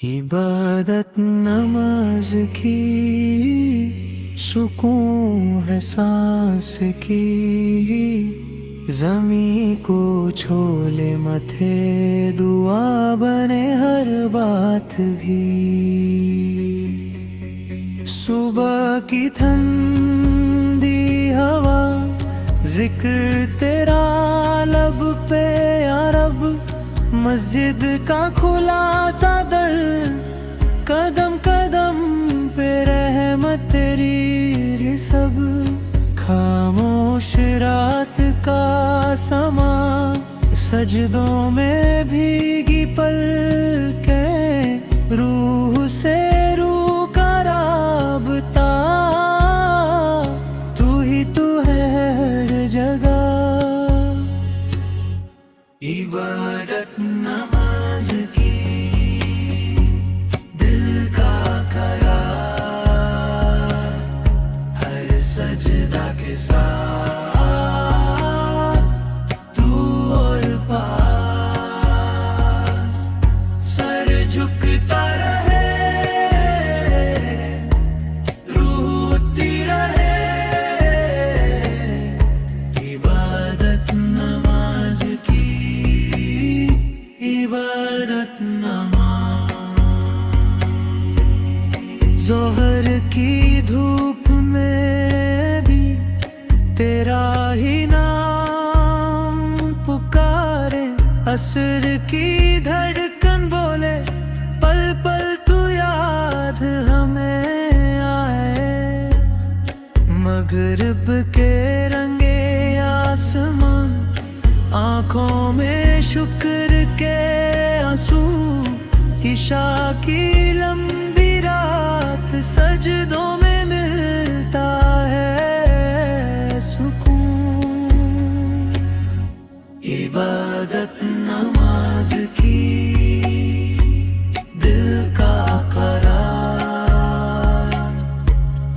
इबादत नमाज की सुकून है सांस की, ज़मीं को छोले मथे दुआ बने हर बात भी। सुबह की ठंडी हवा, जिक्र तेरा लब पे या रब, मस्जिद का खुला सा दर, कदम कदम पे रहमत तेरी सब। खामोश रात का समा, सजदों में भीगी पलकें, रूह से रूह का राबता, तू ही तू है हर जगह। इबादत नमाज की दिल का करार, हर सजदा के साथ तू और पास, सर झुकता रहे, रूह उठती रहे। इबादत नमाज की, इबादत नमाज। ज़ोहर की धूप में भी तेरा ही नाम पुकारे, असर की धड़कन बोले, पल पल तू याद हमें आए। मगरिब के रंगे आसमां, आँखों में शुक्र के आंसू, इशा की लंबी रात, सजदों में मिलता है सुकून। इबादत नमाज की दिल का करार,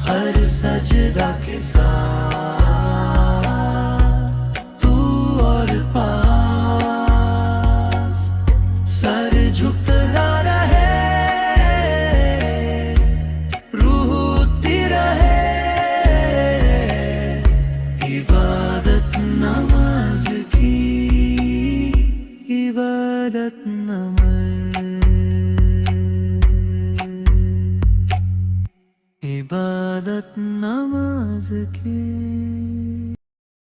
हर सजदा के साथ झुकता रहे, रूह उठती रहे। इबादत नमाज की, इबादत